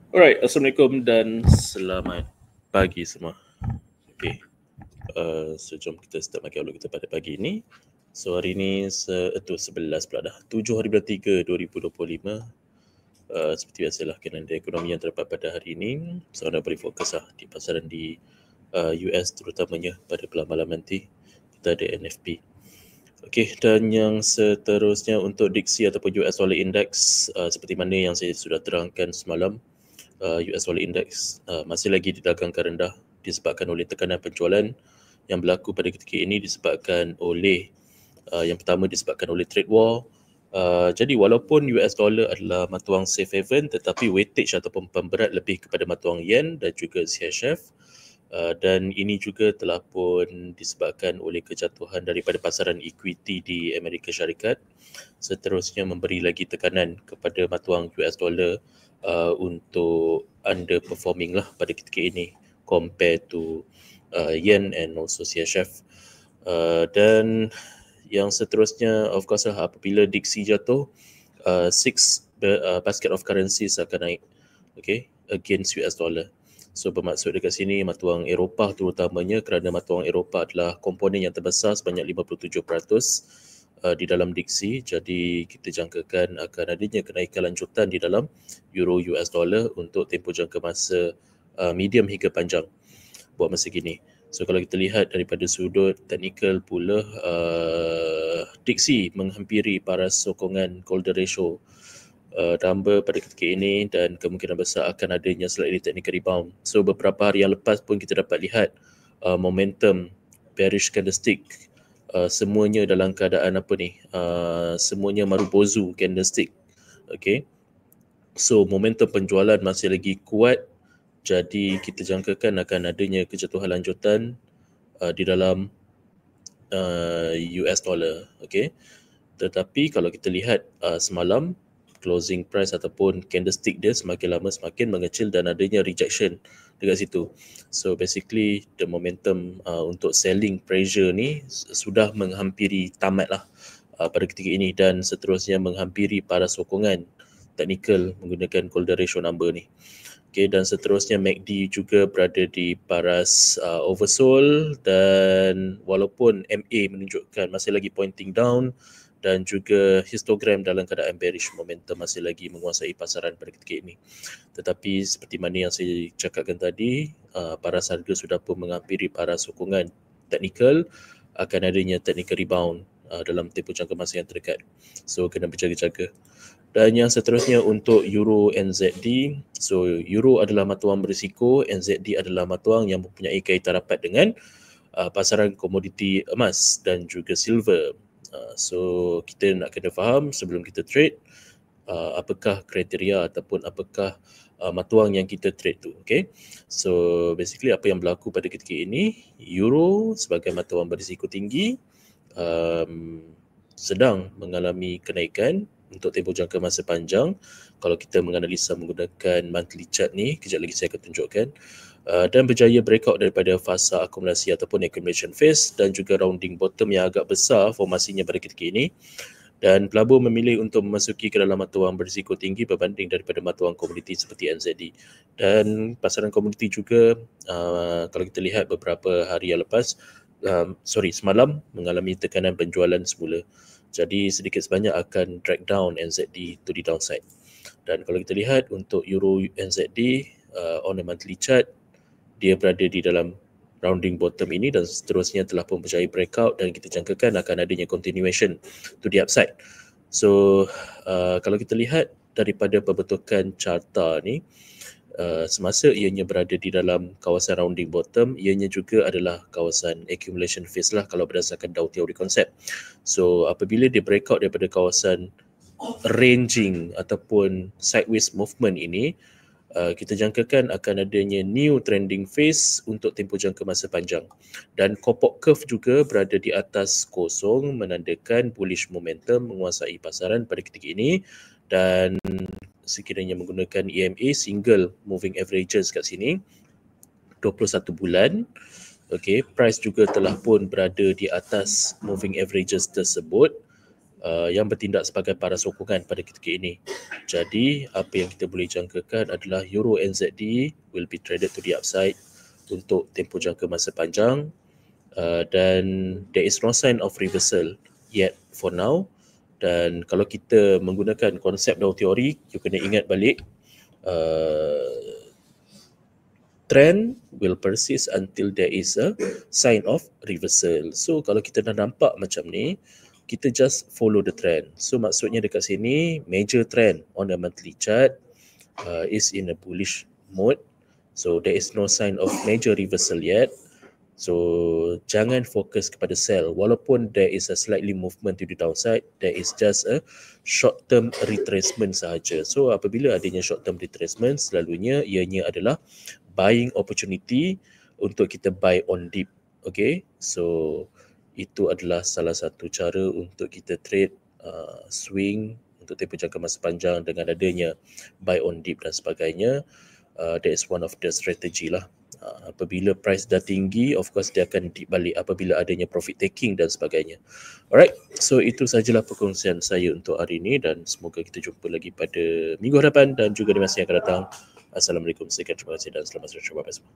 Alright, Assalamualaikum dan selamat pagi semua. Okay, so jom kita start market outlook kita pada pagi ini. So hari ini 11 pula dah, 7 hari bulan 3 2025. Seperti biasalah kalender ekonomi yang terdapat pada hari ini. So anda boleh fokus lah di pasaran di US terutamanya pada malam nanti. Kita ada NFP. Okey, dan yang seterusnya untuk diksi ataupun US Dollar Index, seperti mana yang saya sudah terangkan semalam, US Dollar Index masih lagi didagangkan rendah disebabkan oleh tekanan penjualan yang berlaku pada ketika ini disebabkan oleh yang pertama disebabkan oleh trade war. Jadi walaupun US dollar adalah matuang safe haven tetapi weightage ataupun pemberat lebih kepada matuang yen dan juga CHF. Dan ini juga telah pun disebabkan oleh kejatuhan daripada pasaran equity di Amerika Syarikat, seterusnya memberi lagi tekanan kepada matuang US dollar untuk underperforming lah pada ketika ini compared to yen and also CHF. Dan yang seterusnya of course lah, apabila diksi jatuh, six basket of currencies akan naik, okay, against US dollar. So bermaksud dekat sini matuang Eropah terutamanya, kerana matuang Eropah adalah komponen yang terbesar sebanyak 57% di dalam diksi. Jadi kita jangkakan akan adanya kenaikan lanjutan di dalam euro US dollar untuk tempoh jangka masa medium hingga panjang buat masa kini. So kalau kita lihat daripada sudut teknikal pula, diksi menghampiri paras sokongan golden ratio number pada ketika ini dan kemungkinan besar akan adanya slightly technical rebound. So beberapa hari yang lepas pun kita dapat lihat momentum bearish candlestick, semuanya dalam keadaan apa ni, semuanya marubozu candlestick. Okay, so momentum penjualan masih lagi kuat, jadi kita jangkakan akan adanya kejatuhan lanjutan di dalam US dollar. Okay, tetapi kalau kita lihat semalam closing price ataupun candlestick dia semakin lama semakin mengecil dan adanya rejection dekat situ. So basically the momentum untuk selling pressure ni sudah menghampiri tamat lah pada ketika ini dan seterusnya menghampiri para sokongan teknikal menggunakan golden ratio number ni. Okay, dan seterusnya MACD juga berada di paras oversold dan walaupun MA menunjukkan masih lagi pointing down dan juga histogram dalam keadaan bearish, momentum masih lagi menguasai pasaran pada ketika ini. Tetapi seperti mana yang saya cakapkan tadi, paras harga sudah pun menghampiri paras sokongan teknikal, akan adanya technical rebound dalam tempoh jangka masa yang terdekat. So kena berjaga-jaga. Dan yang seterusnya untuk Euro NZD. So Euro adalah matuang berisiko, NZD adalah matuang yang mempunyai kaitan rapat dengan pasaran komoditi emas dan juga silver. So kita nak kena faham sebelum kita trade apakah kriteria ataupun apakah matuang yang kita trade tu. Okay, so basically apa yang berlaku pada ketika ini, Euro sebagai matuang berisiko tinggi sedang mengalami kenaikan untuk tempoh jangka masa panjang. Kalau kita menganalisa menggunakan monthly chart ni, kejap lagi saya akan tunjukkan, dan berjaya breakout daripada fasa akumulasi ataupun accumulation phase dan juga rounding bottom yang agak besar formasinya pada ketika ini, dan pelabur memilih untuk memasuki ke dalam matuang berisiko tinggi berbanding daripada matuang komoditi seperti NZD. Dan pasaran komoditi juga kalau kita lihat beberapa hari yang lepas, semalam mengalami tekanan penjualan semula. Jadi sedikit sebanyak akan drag down NZD to the downside. Dan kalau kita lihat untuk Euro NZD on a monthly chart, dia berada di dalam rounding bottom ini dan seterusnya telah pun berjaya breakout dan kita jangkakan akan adanya continuation to the upside. So kalau kita lihat daripada pembentukan carta ni, semasa ianya berada di dalam kawasan rounding bottom, ianya juga adalah kawasan accumulation phase lah kalau berdasarkan Dow Theory Concept. So apabila dia breakout daripada kawasan ranging ataupun sideways movement ini, kita jangkakan akan adanya new trending phase untuk tempoh jangka masa panjang. Dan Kopok curve juga berada di atas kosong menandakan bullish momentum menguasai pasaran pada ketika ini, dan sekiranya menggunakan EMA single moving averages kat sini 21 bulan, okay, price juga telah pun berada di atas moving averages tersebut yang bertindak sebagai paras sokongan pada ketika ini. Jadi apa yang kita boleh jangkakan adalah Euro NZD will be traded to the upside untuk tempoh jangka masa panjang, dan there is no sign of reversal yet for now. Dan kalau kita menggunakan konsep Dow teori, you kena ingat balik, trend will persist until there is a sign of reversal. So kalau kita dah nampak macam ni, kita just follow the trend. So maksudnya dekat sini, major trend on a monthly chart is in a bullish mode. So there is no sign of major reversal yet. So jangan fokus kepada sell. Walaupun there is a slightly movement to the downside, there is just a short term retracement sahaja. So apabila adanya short term retracement, selalunya ianya adalah buying opportunity untuk kita buy on dip. Okay, so itu adalah salah satu cara untuk kita trade swing untuk tempoh jangka masa panjang dengan adanya buy on dip dan sebagainya. That is one of the strategy lah. Apabila price dah tinggi, of course dia akan dip balik apabila adanya profit taking dan sebagainya. Alright, so itu sahajalah perkongsian saya untuk hari ini dan semoga kita jumpa lagi pada minggu hadapan dan juga di masa yang akan datang. Assalamualaikum, sekian, terima kasih dan selamat sore. Bye-bye semua.